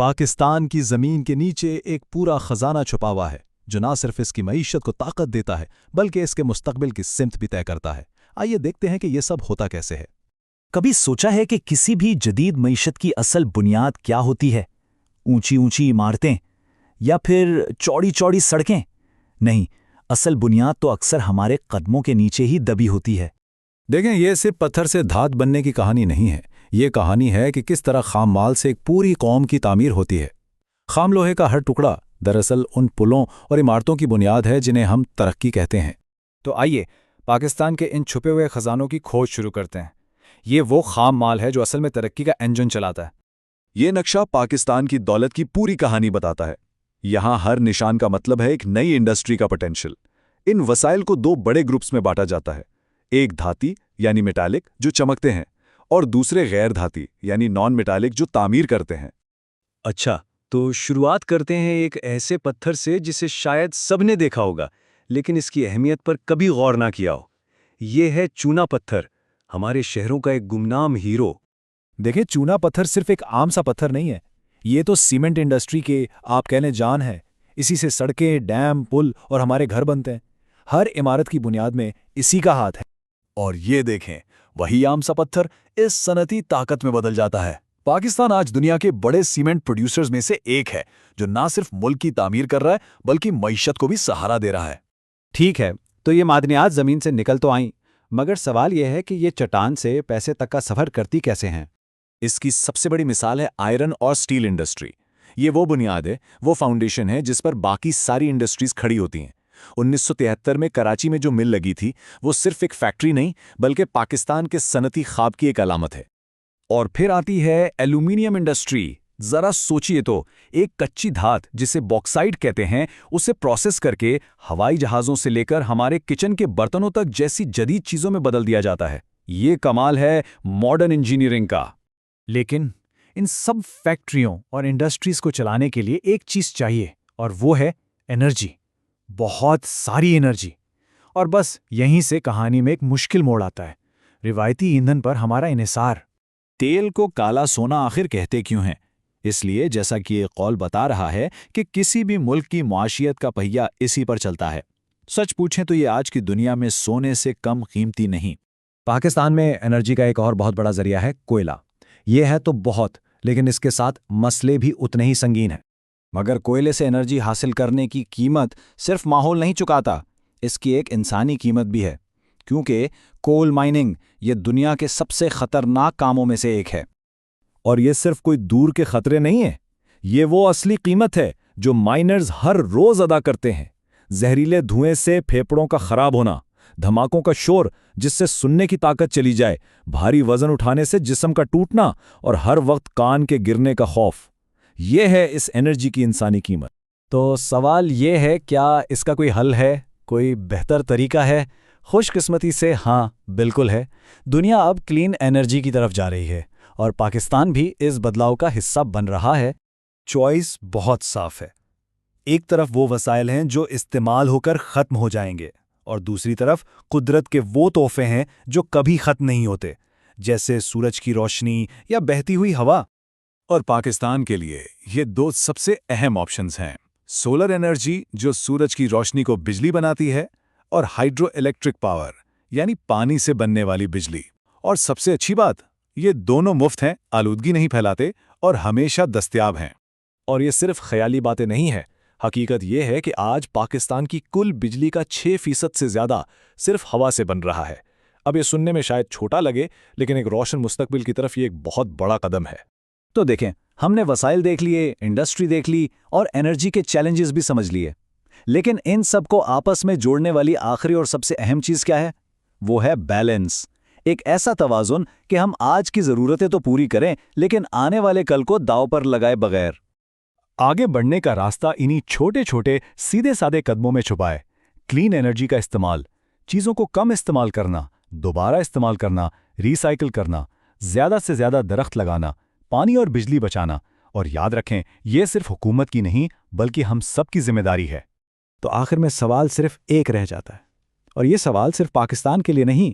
पाकिस्तान की ज़मीन के नीचे एक पूरा ख़जाना छुपा हुआ है जो ना सिर्फ इसकी मईशत को ताकत देता है बल्कि इसके मुस्तकबिल की सिमत भी तय करता है। आइए देखते हैं कि यह सब होता कैसे है। कभी सोचा है कि किसी भी जदीद मईशत की असल बुनियाद क्या होती है? ऊंची ऊंची इमारतें या फिर चौड़ी चौड़ी सड़कें? नहीं, असल बुनियाद तो अक्सर हमारे कदमों के नीचे ही दबी होती है। देखें, यह सिर्फ पत्थर से धात बनने की कहानी नहीं है। ये कहानी है कि किस तरह खाम माल से एक पूरी कौम की तामीर होती है। खाम लोहे का हर टुकड़ा दरअसल उन पुलों और इमारतों की बुनियाद है जिन्हें हम तरक्की कहते हैं। तो आइए पाकिस्तान के इन छुपे हुए खजानों की खोज शुरू करते हैं। ये वो खाम माल है जो असल में तरक्की का इंजन चलाता है। ये नक्शा पाकिस्तान की दौलत की पूरी कहानी बताता है। यहाँ हर निशान का मतलब है एक नई इंडस्ट्री का पोटेंशियल। इन वसाइल को दो बड़े ग्रुप्स में बांटा जाता है। एक धाती यानी मेटालिक जो चमकते हैं और दूसरे गैर धाती यानी नॉन मेटालिक जो तामीर करते हैं। अच्छा, तो शुरुआत करते हैं एक ऐसे पत्थर से जिसे शायद सबने देखा होगा लेकिन इसकी अहमियत पर कभी गौर ना किया हो। ये है चूना पत्थर, हमारे शहरों का एक गुमनाम हीरो। देखिए, चूना पत्थर सिर्फ एक आम सा पत्थर नहीं है। ये तो सीमेंट इंडस्ट्री के आप कह लें जान है। इसी से सड़कें, डैम, पुल और हमारे घर बनते हैं। हर इमारत की बुनियाद में इसी का हाथ है। और ये देखें, वही आम सा पत्थर इस सनती ताकत में बदल जाता है। पाकिस्तान आज दुनिया के बड़े सीमेंट प्रोड्यूसर्स में से एक है जो ना सिर्फ मुल्क की तामीर कर रहा है बल्कि मईशत को भी सहारा दे रहा है। ठीक है, तो ये मादनियात ज़मीन से निकल तो आईं, मगर सवाल यह है कि ये चट्टान से पैसे तक का सफ़र करती कैसे हैं? इसकी सबसे बड़ी मिसाल है आयरन और स्टील इंडस्ट्री। ये वो बुनियाद है, वो फाउंडेशन है जिस पर बाकी सारी इंडस्ट्रीज खड़ी होती हैं। 1973 में कराची में जो मिल लगी थी वो सिर्फ एक फैक्ट्री नहीं बल्कि पाकिस्तान के सनती ख्वाब की एक अलामत है। और फिर आती है एल्यूमिनियम इंडस्ट्री। जरा सोचिए तो, एक कच्ची धात जिसे बॉक्साइट कहते हैं उसे प्रोसेस करके हवाई जहाज़ों से लेकर हमारे किचन के बर्तनों तक जैसी जदीद चीज़ों में बदल दिया जाता है। ये कमाल है मॉडर्न इंजीनियरिंग का। लेकिन इन सब फैक्ट्रियों और इंडस्ट्रीज को चलाने के लिए एक चीज़ चाहिए और वो है एनर्जी। बहुत सारी एनर्जी। और बस यहीं से कहानी में एक मुश्किल मोड़ आता है। रिवायती ईंधन पर हमारा इन्हिसार। तेल को काला सोना आखिर कहते क्यों हैं? इसलिए जैसा कि ये कौल बता रहा है कि किसी भी मुल्क की मुआशियत का पहिया इसी पर चलता है। सच पूछें तो ये आज की दुनिया में सोने से कम कीमती नहीं। पाकिस्तान में एनर्जी का एक और बहुत बड़ा जरिया है कोयला। ये है तो बहुत, लेकिन इसके साथ मसले भी उतने ही संगीन हैं। मगर कोयले से एनर्जी हासिल करने की कीमत सिर्फ माहौल नहीं चुकाता, इसकी एक इंसानी कीमत भी है। क्योंकि कोल माइनिंग ये दुनिया के सबसे खतरनाक कामों में से एक है। और ये सिर्फ कोई दूर के खतरे नहीं है, ये वो असली कीमत है जो माइनर्स हर रोज अदा करते हैं। जहरीले धुएं से फेफड़ों का खराब होना, धमाकों का शोर जिससे सुनने की ताकत चली जाए, भारी वजन उठाने से जिस्म का टूटना और हर वक्त कान के गिरने का खौफ, यह है इस एनर्जी की इंसानी कीमत। तो सवाल ये है, क्या इसका कोई हल है, कोई बेहतर तरीका है? खुशकिस्मती से हाँ, बिल्कुल है। दुनिया अब क्लीन एनर्जी की तरफ जा रही है और पाकिस्तान भी इस बदलाव का हिस्सा बन रहा है। चॉइस बहुत साफ है। एक तरफ वो वसाइल हैं जो इस्तेमाल होकर ख़त्म हो जाएंगे और दूसरी तरफ कुदरत के वो तोहफे हैं जो कभी ख़त्म नहीं होते, जैसे सूरज की रोशनी या बहती हुई हवा। और पाकिस्तान के लिए ये दो सबसे अहम ऑप्शंस हैं। सोलर एनर्जी जो सूरज की रोशनी को बिजली बनाती है और हाइड्रो इलेक्ट्रिक पावर यानी पानी से बनने वाली बिजली। और सबसे अच्छी बात, ये दोनों मुफ्त हैं, आलूदगी नहीं फैलाते और हमेशा दस्तयाब हैं। और ये सिर्फ ख्याली बातें नहीं हैं। हकीकत ये है कि आज पाकिस्तान की कुल बिजली का 6% से ज़्यादा सिर्फ हवा से बन रहा है। अब ये सुनने में शायद छोटा लगे, लेकिन एक रोशन मुस्तकबिल की तरफ ये एक बहुत बड़ा कदम है। तो देखें, हमने वसाइल देख लिए, इंडस्ट्री देख ली और एनर्जी के चैलेंजेस भी समझ लिए। लेकिन इन सब को आपस में जोड़ने वाली आखिरी और सबसे अहम चीज़ क्या है? वो है बैलेंस। एक ऐसा तवाज़ुन कि हम आज की ज़रूरतें तो पूरी करें लेकिन आने वाले कल को दांव पर लगाए बगैर। आगे बढ़ने का रास्ता इन्हीं छोटे छोटे सीधे सादे कदमों में छुपा है। क्लीन एनर्जी का इस्तेमाल, चीज़ों को कम इस्तेमाल करना, दोबारा इस्तेमाल करना, रिसाइकिल करना, ज़्यादा से ज़्यादा दरख्त लगाना, पानी और बिजली बचाना। और याद रखें, ये सिर्फ हुकूमत की नहीं बल्कि हम सब की जिम्मेदारी है। तो आखिर में सवाल सिर्फ एक रह जाता है, और ये सवाल सिर्फ पाकिस्तान के लिए नहीं,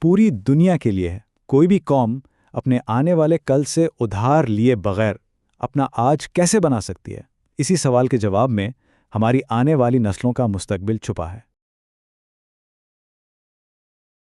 पूरी दुनिया के लिए है। कोई भी कौम अपने आने वाले कल से उधार लिए बगैर अपना आज कैसे बना सकती है? इसी सवाल के जवाब में हमारी आने वाली नस्लों का मुस्तकबिल छुपा है।